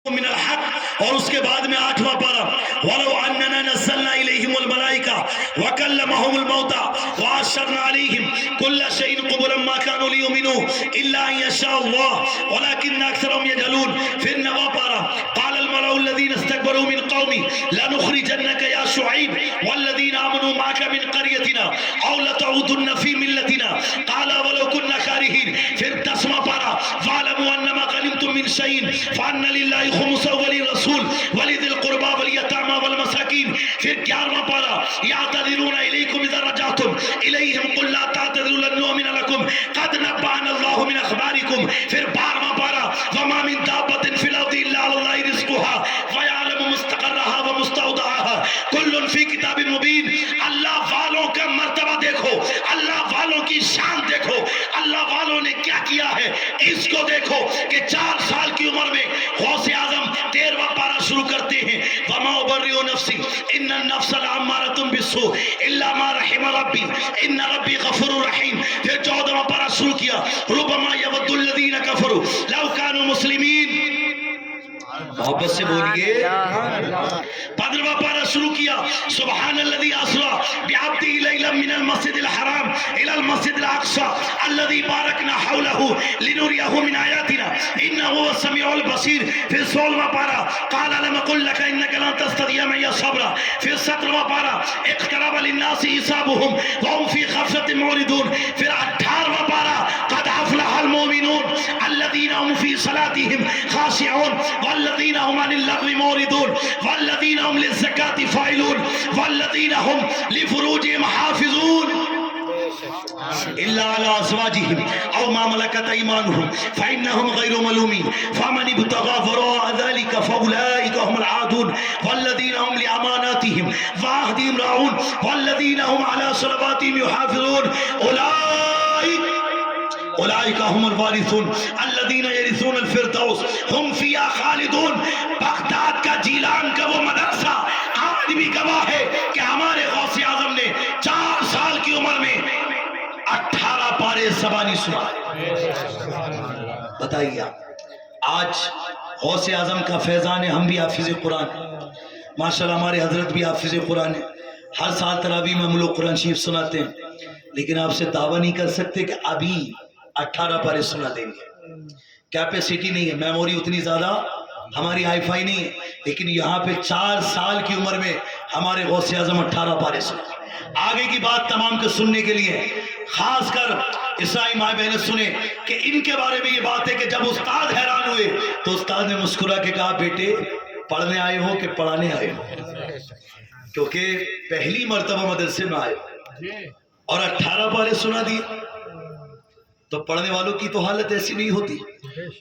من الحق، اور اس کے بعد میں 8واں پارہ وَلَوْ أَنَّنَا نَزَّلْنَا إِلَيْهِمُ الْمَلَائِكَةَ وَكَلَّمَهُمُ الْمَوْتَى وَحَشَّرْنَا عَلَيْهِمْ كُلَّ شَيْءٍ قُبُلًا مَا كَانُوا لِيُؤْمِنُوا إِلَّا أَن يَشَاءَ اللَّهُ وَلَكِنَّ أَكْثَرَهُمْ يَجْهَلُونَ. پھر 9واں پارہ قَالَ الْمَلَأُ الَّذِينَ اسْتَكْبَرُوا مِنْ قَوْمِهِ لَنُخْرِجَنَّكَ يَا شُعَيْبُ وَالَّذِينَ آمَنُوا مَعَكَ مِنْ قَرْيَتِنَا أَوْ لَتَعُودُنَّ فِي مِلَّتِنَا قَالَ وَلَوْ كُنَّا كَارِهِينَ. پھر 10واں پارہ وَاعْلَمُوا أَنَّمَا غَنِمْتُم مِّن شَيْءٍ فَأَنَّ لِلَّهِ خُمُسَهُ وَلِلرَّسُولِ وَلِذِي الْقُرْبَى وَالْيَتَامَى وَالْمَسَاكِينِ. پھر 11واں پارہ يَعْتَذِرُونَ إِلَيْكُمْ إِذَا رَجَعْتُمْ إِلَيْهِمْ قُل لَّا تَعْتَذِرُوا لَن نُّؤْمِنَ لَكُمْ قَدْ نَبَّأَنَا اللَّهُ مِنْ أَخْبَارِكُمْ. پھر 12واں پارہ وَمَا مِن دَابَّةٍ فِي الْأَرْضِ إِلَّا عَلَى اللَّهِ رِزْقُهَا وَيَعْلَمُ مُسْتَقَرَّهَا وَمُسْتَوْدَعَهَا كُلٌّ فِي كِتَابٍ مُبِينٍ. اللہ والوں کا مرتبہ دیکھو، اللہ والوں کی شان دیکھو، اللہ والوں نے کیا کیا ہے اس کو دیکھو کہ 4 سال کی عمر میں غوث اعظم 13واں پارہ شروع کرتے ہیں وَمَا أُبَرِّئُ نَفْسِي إِنَّ النَّفْسَ لَأَمَّارَةٌ بِالسُّوءِ إِلَّا مَا رَحِمَ رَبِّي إِنَّ رَبِّي غَفُورٌ رَحِيمٌ. پھر 14واں پارہ شروع کیا رُبَمَا يَوَدُّ الَّذِينَ كَفَرُوا لَوْ كَانُوا مُسْلِمِينَ. محبت سے بولیے. 15واں پارہ شروع کیا سبحان الذي اسرا بعبده ليلا من المسجد الحرام الى المسجد الاقصى الذي باركنا حوله لنريه من اياتنا انه هو السميع البصير. پھر 16واں پارہ قال لم اقل لك انك لن تستطيع معي صبرا. پھر 17واں پارہ اقترب للناس حسابهم وهم في غفلة معرضون. پھر 18واں پارہ قد افلح المؤمنون الذين هم في صلاتهم خاشعون والذين هم عن اللغو معرضون والذين هم للزكاة فاعلون والذين هم لفروجهم حافظون إلا على أزواجهم أو ما ملكت أيمانهم فإنهم غير ملومين فمن ابتغى وراء ذلك فأولئك هم العادون والذين هم لأماناتهم وعهدهم راعون والذين هم على صلواتهم يحافظون اولئک هم الوارثون الذین یرثون الفردوس هم فیہا خالدون. بغداد کا جیلان کا وہ مدرسہ آج بھی گواہ ہے کہ ہمارے غوث اعظم نے 4 سال کی عمر میں 18 پارے زبانی سنا. بتائیے آج غوث اعظم کا فیضان ہے. ہم بھی حافظ قرآن ہیں ماشاءاللہ، ہمارے حضرت بھی حافظ قرآن ہیں. ہر سال تراویح میں ہم لوگ قرآن شریف سناتے ہیں، لیکن آپ سے دعویٰ نہیں کر سکتے کہ ابھی 18 پارے سنا دیں گے. کیپیسٹی نہیں ہے، میموری اتنی زیادہ ہماری ہائی فائی نہیں ہے، لیکن یہاں پہ 4 سال کی عمر میں ہمارے غوث اعظم 18 پارے سنا. آگے کی بات تمام کے سننے کے لیے خاص کر عیسائی ماں بہنیں سنیں کہ ان کے بارے میں یہ بات ہے کہ جب استاد حیران ہوئے تو استاد نے مسکرا کے کہا بیٹے پڑھنے آئے ہو کہ پڑھانے آئے ہو؟ کیونکہ پہلی مرتبہ مدرسے میں آئے اور 18 پارے سنا دیے تو پڑھنے والوں کی تو حالت ایسی نہیں ہوتی.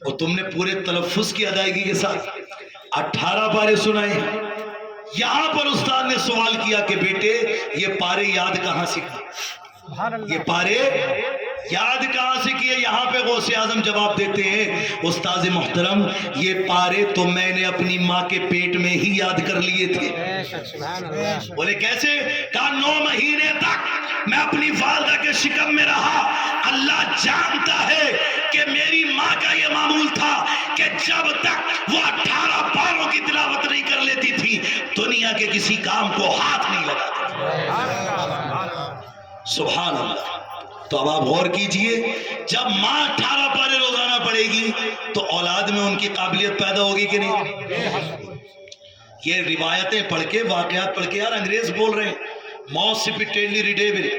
اور تم نے پورے تلفظ کی ادائیگی کے ساتھ 18 پارے سنائے. یہاں پر استاد نے سوال کیا کہ بیٹے یہ پارے یاد کہاں سیکھا، یہ پارے یاد کہاں سے کیے؟ یہاں پہ غوث اعظم جواب دیتے ہیں استاذ محترم یہ پارے تو میں نے اپنی ماں کے پیٹ میں ہی یاد کر لیے تھے. بولے کیسے؟ کہا 9 مہینے تک میں اپنی والدہ کے شکم میں رہا. اللہ جانتا ہے کہ میری ماں کا یہ معمول تھا کہ جب تک وہ 18 پاروں کی تلاوت نہیں کر لیتی تھی دنیا کے کسی کام کو ہاتھ نہیں لگاتی. سبحان اللہ. تو اب آپ غور کیجئے جب ماں 18 پارے روزانہ پڑھے گی تو اولاد میں ان کی قابلیت پیدا ہوگی کہ نہیں؟ یہ روایتیں پڑھ کے واقعات پڑھ کے یار انگریز بول رہے ہیں most repeatedly readable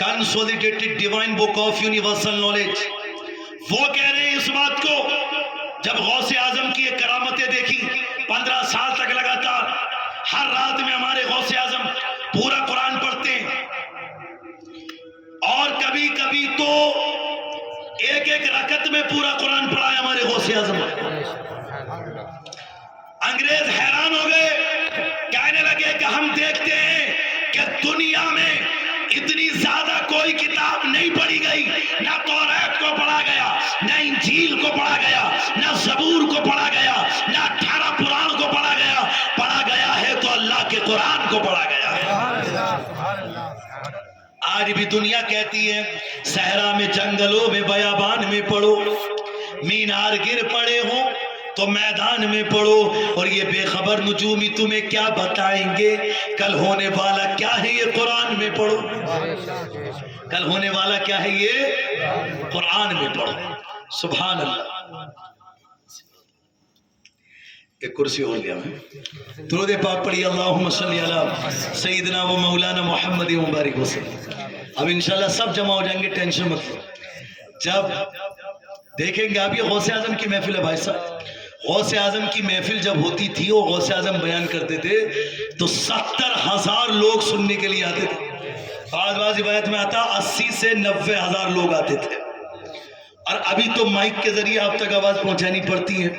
consolidated divine book of universal knowledge. وہ کہہ رہے ہیں اس بات کو جب غوث اعظم کی یہ کرامتیں دیکھی 15 سال تک لگاتار ہر رات میں ہمارے غوث اعظم پورا قرآن پڑھتے ہیں اور کبھی کبھی تو ایک رکعت میں پورا قرآن پڑھا ہے ہمارے غوث اعظم. انگریز حیران ہو گئے، کہنے لگے کہ ہم دیکھتے ہیں کہ دنیا میں اتنی زیادہ کوئی کتاب نہیں پڑھی گئی، نہ توریت کو پڑھا گیا، نہ انجیل کو پڑھا گیا، نہ زبور کو پڑھا گیا، نہ 18 قرآن کو پڑھا گیا. پڑھا گیا ہے تو اللہ کے قرآن کو پڑھا گیا ہے. آج بھی دنیا کہتی ہے صحرا میں جنگلوں میں بیابان میں پڑھو، مینار گر پڑے ہوں تو میدان میں پڑھو، اور یہ بے خبر نجومی تمہیں کیا بتائیں گے کل ہونے والا کیا ہے، یہ قرآن میں پڑھو۔ کل ہونے والا کیا ہے، یہ قرآن میں پڑھو۔ سبحان اللہ۔ ایک کرسی اور لیا میں، درود پاک پڑھی، اللہم صلی علی سیدنا و مولانا محمد مبارک وسلم۔ اب انشاءاللہ سب جمع ہو جائیں گے، ٹینشن مت لو۔ جب دیکھیں گے آپ، یہ غوث اعظم کی محفل ہے بھائی صاحب، غوث اعظم کی محفل جب ہوتی تھی، وہ غوث اعظم بیان کرتے تھے تو 70,000 لوگ سننے کے لیے آتے تھے۔ بعض روایت میں آتا 80 سے 90,000 لوگ آتے تھے۔ اور ابھی تو مائک کے ذریعے آپ تک آواز پہنچانی پڑتی ہے۔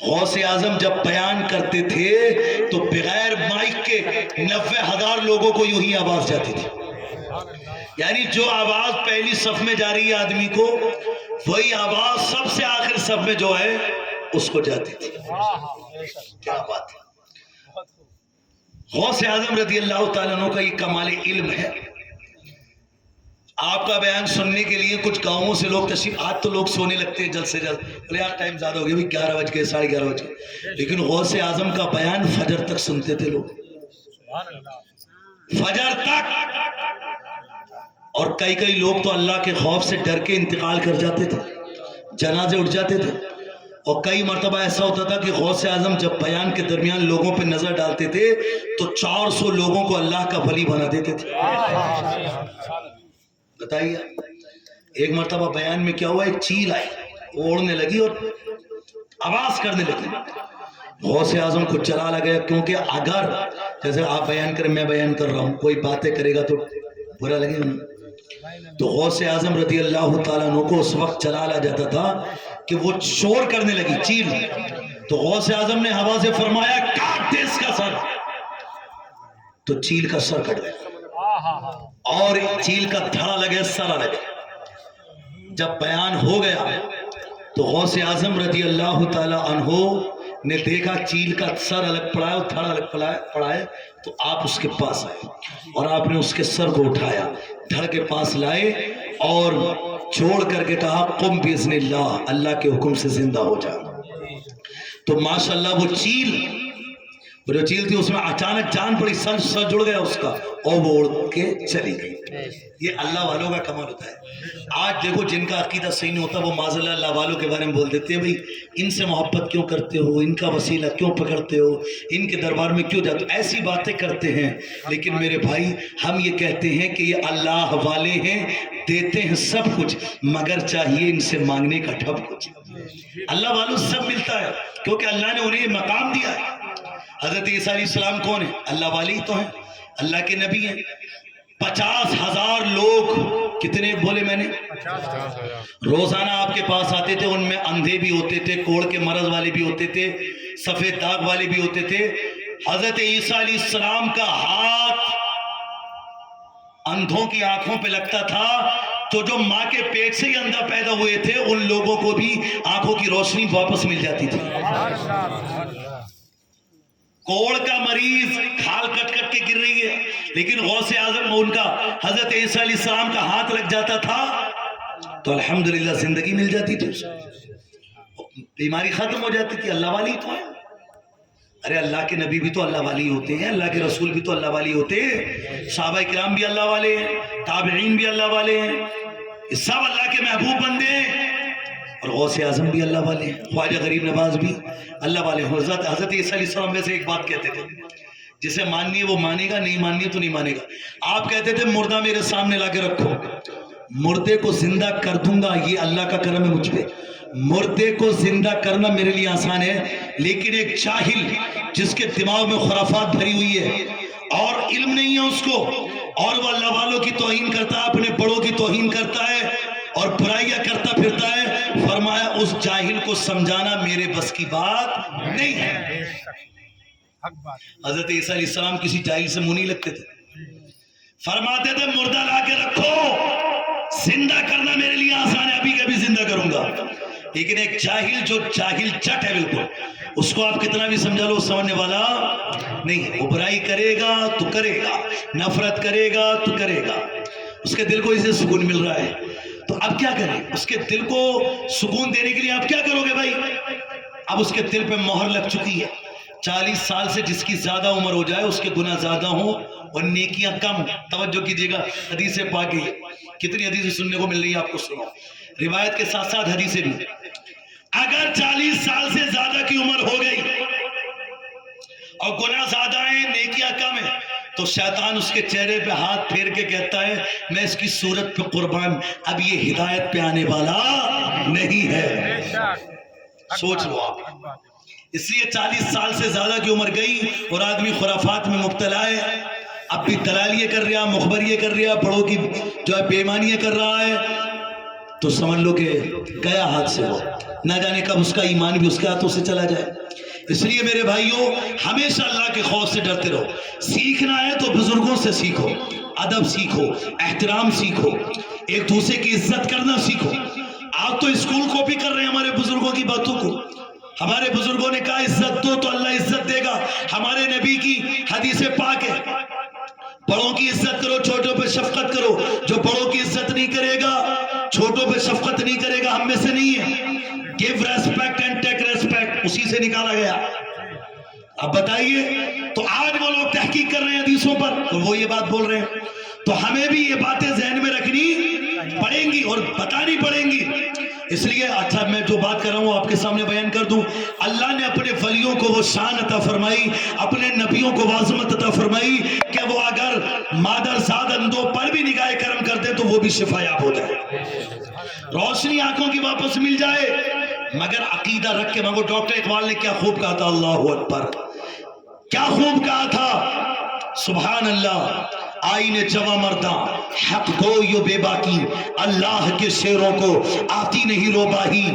غوث اعظم جب بیان کرتے تھے تو بغیر مائک کے 90,000 لوگوں کو یوں ہی آواز جاتی تھی، یعنی جو آواز پہلی صف میں جا رہی ہے آدمی کو، وہی آواز سب سے آخر صف میں جو ہے اس کو جاتی تھی۔ کیا بات ہے! غوث اعظم رضی اللہ تعالیٰ عنہ کا یہ کمال علم ہے۔ آپ کا بیان سننے کے لیے کچھ گاؤں سے لوگ تشریف، آج تو لوگ سونے لگتے ہیں جلد سے جلد، بولے یار ٹائم زیادہ ہو گیا، 11 بج گئے، 11:30 بج گئے، لیکن غوث اعظم کا بیان فجر تک سنتے تھے لوگ، فجر تک۔ اور کئی لوگ تو اللہ کے خوف سے ڈر کے انتقال کر جاتے تھے، جنازے اٹھ جاتے تھے۔ اور کئی مرتبہ ایسا ہوتا تھا کہ غوث اعظم جب بیان کے درمیان لوگوں پہ نظر ڈالتے تھے تو 400 لوگوں کو اللہ کا ولی بنا دیتے تھے۔ بتائیے، ایک مرتبہ بیان میں کیا ہوا، ایک چیل آئی، اوڑنے لگی اور آواز کرنے لگی۔ غوث اعظم کو چلا لگا، کیونکہ اگر جیسے آپ بیان کریں، میں بیان کر رہا ہوں، کوئی باتیں کرے گا تو برا لگے گا۔ تو غوث اعظم رضی اللہ تعالیٰ عنہ کو اس وقت چلا لا جاتا تھا کہ وہ شور کرنے لگی چیل، تو غوث اعظم نے ہوا سے فرمایا کاٹ دے اس کا سر، تو چیل کا سر کٹ گیا اور چیل کا دھڑا لگے، سر لگے۔ جب بیان ہو گیا تو غوث اعظم رضی اللہ تعالیٰ عنہ نے دیکھا چیل کا سر الگ پڑا ہے اور دھڑا الگ پڑا ہے، تو آپ اس کے پاس آئے اور آپ نے اس کے سر کو اٹھایا، دھڑ کے پاس لائے اور چھوڑ کر کے کہا قم باذن اللہ، اللہ کے حکم سے زندہ ہو جا۔ تو ماشاءاللہ وہ جو چیل تھی اس میں اچانک جان پڑی، سر جڑ گیا اس کا اور وہ اڑ کے چلی گئی۔ یہ اللہ والوں کا کمال ہوتا ہے۔ آج دیکھو جن کا عقیدہ صحیح نہیں ہوتا وہ معاذ اللہ والوں کے بارے میں بول دیتے ہیں، بھئی ان سے محبت کیوں کرتے ہو، ان کا وسیلہ کیوں پکڑتے ہو، ان کے دربار میں کیوں جاتے ہو، ایسی باتیں کرتے ہیں۔ لیکن میرے بھائی ہم یہ کہتے ہیں کہ یہ اللہ والے ہیں، دیتے ہیں سب کچھ، مگر چاہیے ان سے مانگنے کا ٹھپ کچھ۔ اللہ والوں سب ملتا ہے کیونکہ اللہ نے انہیں یہ مقام دیا ہے۔ حضرت عیسیٰ علیہ السلام کون ہیں؟ اللہ والے ہی تو ہیں، اللہ کے نبی ہیں۔ 50,000 لوگ، کتنے بولے میں نے؟ روزانہ آپ کے پاس آتے تھے، ان میں اندھے بھی ہوتے تھے، کوڑ کے مرض والے بھی ہوتے تھے، سفید داغ والے بھی ہوتے تھے۔ حضرت عیسیٰ علیہ السلام کا ہاتھ اندھوں کی آنکھوں پہ لگتا تھا تو جو ماں کے پیٹ سے ہی اندھا پیدا ہوئے تھے ان لوگوں کو بھی آنکھوں کی روشنی واپس مل جاتی تھی۔ کوڑ کا مریض کھال کٹ کٹ کے گر رہی ہے، لیکن غوث اعظم ان کا حضرت عیسیٰ علیہ السلام کا ہاتھ لگ جاتا تھا تو الحمدللہ زندگی مل جاتی تھی، بیماری ختم ہو جاتی تھی۔ اللہ والی تو ہے، ارے اللہ کے نبی بھی تو اللہ والی ہوتے ہیں، اللہ کے رسول بھی تو اللہ والی ہوتے ہیں، صحابہ کرام بھی اللہ والے ہیں، تابعین بھی اللہ والے ہیں، یہ سب اللہ کے محبوب بندے ہیں، اور غوث اعظم بھی اللہ والے ہیں، خواجہ غریب نواز بھی اللہ والے ہیں۔ حضرت عیسیٰ علیہ السلام میں سے ایک بات کہتے تھے، جسے ماننی ہے وہ مانے گا، نہیں ماننی ہے تو نہیں مانے گا۔ آپ کہتے تھے مردہ میرے سامنے لا کے رکھو، مردے کو زندہ کر دوں گا، یہ اللہ کا کرم ہے مجھ پہ، مردے کو زندہ کرنا میرے لیے آسان ہے، لیکن ایک جاہل جس کے دماغ میں خرافات بھری ہوئی ہے اور علم نہیں ہے اس کو، اور وہ اللہ والوں کی توہین کرتا ہے، اپنے بڑوں کی توہین کرتا ہے اور برائیاں کرتا پھرتا ہے، فرمایا اس جاہل کو سمجھانا میرے بس کی بات نہیں ہے۔ حضرت عیسیٰ علیہ السلام کسی جاہل سے منہ نہیں لگتے تھے، فرماتے تھے مردہ لا کے رکھو، زندہ کرنا میرے لیے آسان ہے، ابھی کبھی زندہ کروں گا، لیکن ایک جاہل جو جاہل چٹ ہے بالکل، اس کو آپ کتنا بھی سمجھا لو سمجھنے والا نہیں ہے، وہ برائی کرے گا تو کرے گا، نفرت کرے گا تو کرے گا، اس کے دل کو اسے سکون مل رہا ہے، تو اب کیا کریں؟ اس کے دل کو سکون دینے کے لیے آپ کیا کرو گے بھائی؟ اب اس کے دل پہ مہر لگ چکی ہے. 40 سال سے جس کی زیادہ عمر ہو جائے اس کے گناہ زیادہ ہوں اور نیکیاں کم. توجہ کیجیے گا, حدیث پاک ہے. کتنی حدیثیں سننے کو مل رہی ہیں آپ کو, سنو روایت کے ساتھ ساتھ حدیثیں بھی. اگر 40 سال سے زیادہ کی عمر ہو گئی اور گناہ زیادہ ہیں, نیکیاں کم ہیں, تو شیطان اس کے چہرے پہ ہاتھ پھیر کے کہتا ہے میں اس کی صورت پہ قربان, اب یہ ہدایت پہ آنے والا نہیں ہے. سوچ لو آپ. اس لیے 40 سال سے زیادہ کی عمر گئی اور آدمی خرافات میں مبتلا ہے, اب بھی دلالیاں کر رہا, مخبریاں کر رہا, بڑوں کی جو ہے بے ایمانیاں کر رہا ہے, تو سمجھ لو کہ گیا ہاتھ سے وہ, نہ جانے کب اس کا ایمان بھی اس کے ہاتھوں سے چلا جائے. اس لیے میرے بھائیوں ہمیشہ اللہ کے خوف سے ڈرتے رہو. سیکھنا ہے تو بزرگوں سے سیکھو, ادب سیکھو, احترام سیکھو, ایک دوسرے کی عزت کرنا سیکھو. آپ تو اسکول کاپی کر رہے ہیں ہمارے بزرگوں کی باتوں کو. ہمارے بزرگوں نے کہا عزت دو تو اللہ عزت دے گا. ہمارے نبی کی حدیث پاک ہے, بڑوں کی عزت کرو, چھوٹوں پہ شفقت کرو. جو بڑوں کی عزت نہیں کرے گا, چھوٹوں پہ شفقت نہیں کرے گا, ہم میں سے نہیں ہے. Give respect and take respect, اسی سے نکالا گیا. اب بتائیے, تو آج وہ لوگ تحقیق کر رہے ہیں حدیثوں پر اور وہ یہ بات بول رہے ہیں, تو ہمیں بھی یہ باتیں ذہن میں رکھنی پڑیں گی اور بتانی پڑیں گی. اس لیے اچھا میں جو بات کر رہا ہوں آپ کے سامنے بیان کر دوں. اللہ نے اپنے ولیوں کو وہ شان عطا فرمائی, اپنے نبیوں کو عظمت عطا فرمائی کہ وہ اگر مادر زاد اندھوں پر بھی نگاہ کرم کر دے تو وہ بھی شفا یاب ہو جائے, روشنی آنکھوں کی واپس مل جائے. مگر عقیدہ رکھ کے مانگو. ڈاکٹر اقبال نے کیا خوب کہا تھا, اللہ اکبر, کیا خوب کہا تھا, سبحان اللہ. آئین جواں مرداں حق گوئی و بے باکی, اللہ کے شیروں کو آتی نہیں روباہی.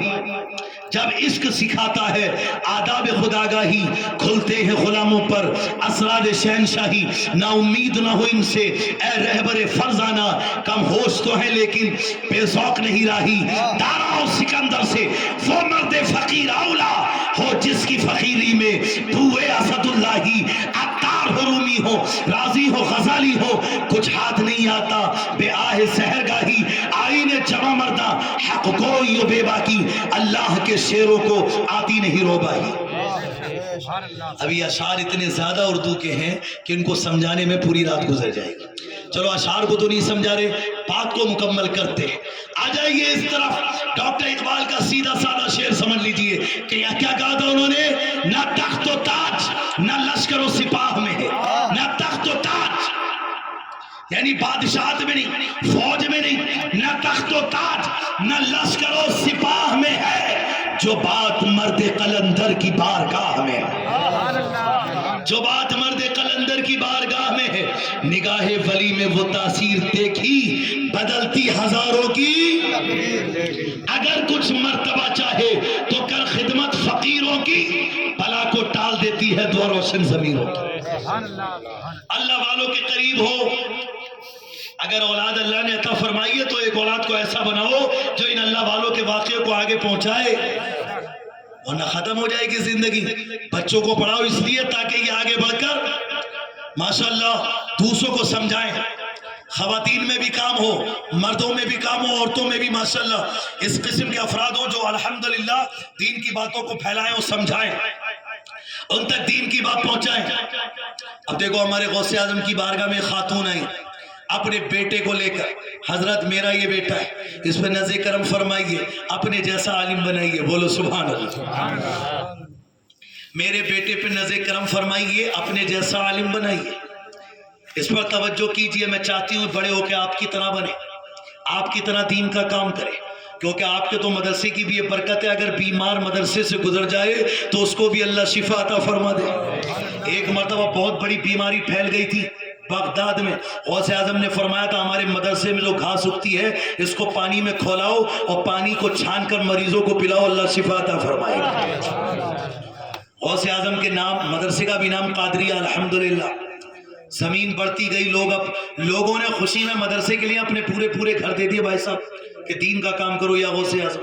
جب عشق سکھاتا ہے آداب خداگاہی, کھلتے ہیں غلاموں پر اسرار شہنشاہی. نا امید نہ ہو ان سے اے رہبر فرزانہ, کم ہوش تو ہے لیکن بے ذوق نہیں راہی. دارا و سکندر سے وہ مرد فقیر اولا ہو جس کی فقیری میں بوئے اسد اللہی. عطار ہو, رومی ہو, رازی ہو, غزالی ہو, کچھ ہاتھ نہیں آتا بے آہ سحرگاہی. آئین جواں مرداں حق گوئی و بے باکی, اللہ کے شیروں کو آتی نہیں روباہی. اب یہ اشعار اتنے زیادہ اردو کے ہیں کہ ان کو سمجھانے میں پوری رات گزر جائے گی. چلو اشعار کو تو نہیں سمجھا رہے, بات کو مکمل کرتے ہیں. آ جائیے اس طرف. ڈاکٹر اقبال کا سیدھا سادہ شعر سمجھ لیجئے کہ کیا کہا تھا انہوں نے, نہ تخت و تاج نہ لشکر و سپاہ میں ہے, نہ تخت و تاج یعنی بادشاہت میں نہیں, فوج میں نہیں, نہ تخت و تاج نہ لشکر و سپاہ میں ہے, جو بات مرد قلندر کی بارگاہ میں ہے, جو بات مرد قلندر کی بارگاہ میں ہے. نگاہ ولی میں وہ تاثیر دیکھی بدلتی ہزاروں کی, اگر کچھ مرتبہ چاہے تو کر خدمت فقیروں کی, بلا کو ٹال دیتی ہے دعا روشن زمینوں کی. اللہ والوں کے قریب ہو. اگر اولاد اللہ نے عطا فرمائی ہے تو ایک اولاد کو ایسا بناؤ جو ان اللہ والوں کے واقعے کو آگے پہنچائے, ورنہ ختم ہو جائے گی زندگی. بچوں کو پڑھاؤ اس لیے تاکہ یہ آگے بڑھ کر ماشاءاللہ دوسروں کو سمجھائیں. خواتین میں بھی کام ہو, مردوں میں بھی کام ہو, عورتوں میں بھی ماشاءاللہ اس قسم کے افراد ہو جو الحمدللہ دین کی باتوں کو پھیلائیں اور سمجھائیں, ان تک دین کی بات پہنچائیں. اب دیکھو ہمارے غوث اعظم کی بارگاہ میں خاتون آئی اپنے بیٹے کو لے کر, حضرت میرا یہ بیٹا ہے, اس پہ نظر کرم فرمائیے, اپنے جیسا عالم بنائیے. بولو سبحان اللہ. میرے بیٹے پہ نظر کرم فرمائیے, اپنے جیسا عالم بنائیے. اس پر توجہ کیجئے. میں چاہتی ہوں بڑے ہو کے آپ کی طرح بنے, آپ کی طرح دین کا کام کرے, کیونکہ آپ کے تو مدرسے کی بھی یہ برکت ہے, اگر بیمار مدرسے سے گزر جائے تو اس کو بھی اللہ شفا عطا فرما دے. ایک مرتبہ بہت بڑی بیماری پھیل گئی تھی بغداد میں. غوث اعظم نے فرمایا تھا ہمارے مدرسے میں جو گھاس اگتی ہے اس کو پانی میں کھولاؤ اور پانی کو چھان کر مریضوں کو پلاؤ, اللہ شفا عطا فرمائے گا. غوث اعظم کے نام, مدرسے کا بھی نام قادریہ. الحمدللہ زمین بڑھتی گئی, لوگوں نے خوشی میں مدرسے کے لیے اپنے پورے گھر دے دیے بھائی صاحب کہ دین کا کام کرو یا غوث اعظم.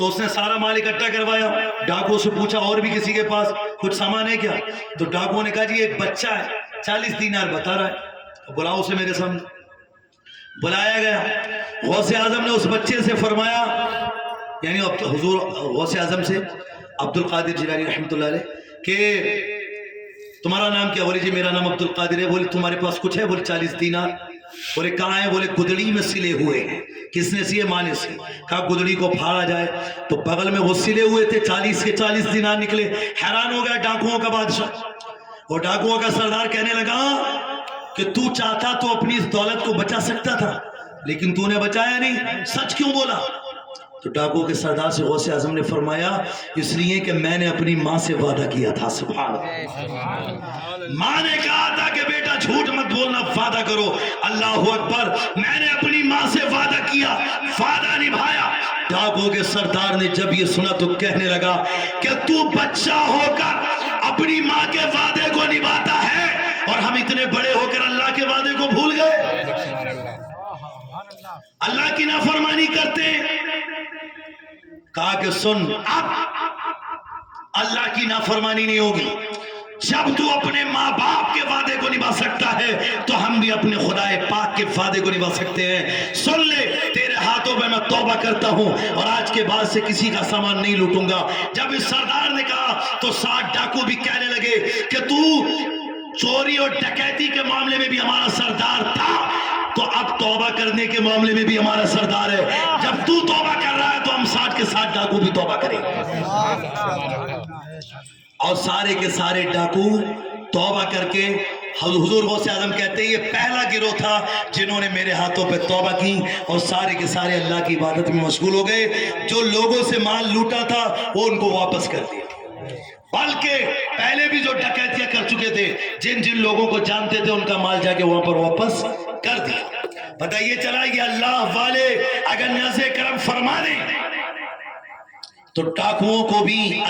تو اس نے سارا مال اکٹھا کروایا. ڈاکو سے پوچھا اور بھی کسی کے پاس کچھ سامان ہے کیا؟ تو ڈاکو نے کہا جی ایک بچہ ہے 40 دینار بتا رہا ہے, بلاؤ اسے میرے سامنے. بلایا گیا. غوث اعظم نے اس بچے سے فرمایا, یعنی حضور غوث اعظم سے عبد القادر جیلانی رحمۃ اللہ علیہ, کہ تمہارا نام کیا؟ بولے جی میرا نام عبد القادر ہے. بولے تمہارے پاس کچھ ہے؟ بولے 40 دینار. بولے کہاں ہے؟ بولے گدڑی میں سلے ہوئے ہیں. کس نے سیے؟ ماں نے سیے. کہا گدڑی کو پھاڑا جائے. تو بغل میں وہ سلے ہوئے تھے, 40 کے 40 دینار نکلے. حیران ہو گیا ڈاکوؤں کا بادشاہ. اور ڈاکوؤں کا سردار کہنے لگا کہ تو چاہتا تو اپنی اس دولت کو بچا سکتا تھا, لیکن تو نے بچایا نہیں, سچ کیوں بولا؟ تو ڈاکو کے سردار سے غوث اعظم نے فرمایا اس لیے کہ میں نے اپنی ماں سے وعدہ کیا تھا. سبحان اللہ. ماں نے کہا تھا کہ بیٹا جھوٹ مت بولنا, وعدہ کرو. اللہ اکبر. میں نے اپنی ماں سے وعدہ کیا, وعدہ نبھایا. ڈاکو کے سردار نے جب یہ سنا تو کہنے لگا کہ تو بچہ ہو کر اپنی ماں کے وعدے کو نبھاتا ہے, اور ہم اتنے بڑے ہو کر اللہ کے وعدے کو بھول گئے, اللہ کی نافرمانی کرتے ہیں. کہا کہ سن, اب اللہ کی نافرمانی نہیں ہوگی. جب تو اپنے ماں باپ کے وعدے کو نبھا سکتا ہے تو ہم بھی اپنے خدائے پاک کے وعدے کو نبھا سکتے ہیں. سن لے, تیرے ہاتھوں میں توبہ کرتا ہوں اور آج کے بعد سے کسی کا سامان نہیں لوٹوں گا. جب اس سردار نے کہا تو 60 ڈاکو بھی کہنے لگے کہ تو چوری اور ڈکیتی کے معاملے میں بھی ہمارا سردار تھا, تو اب توبہ کرنے کے معاملے میں بھی ہمارا سردار ہے. جب تو توبہ کر رہا ہے تو ہم 60 کے 60 ڈاکو بھی توبہ کریں گے. اور سارے کے سارے ڈاکو توبہ کر کے, حضور غوث اعظم کہتے ہیں یہ پہلا گروہ تھا جنہوں نے میرے ہاتھوں پہ توبہ کی اور سارے کے سارے اللہ کی عبادت میں مشغول ہو گئے. جو لوگوں سے مال لوٹا تھا وہ ان کو واپس کر دیا, بلکہ پہلے بھی جو ڈکیتیاں کر چکے تھے جن جن لوگوں کو جانتے تھے ان کا مال جا کے وہاں پر واپس کر دیا. پتہ یہ چلا یہ اللہ والے اگر ناز کرم فرما دیں تو ڈاکوؤں کو بھی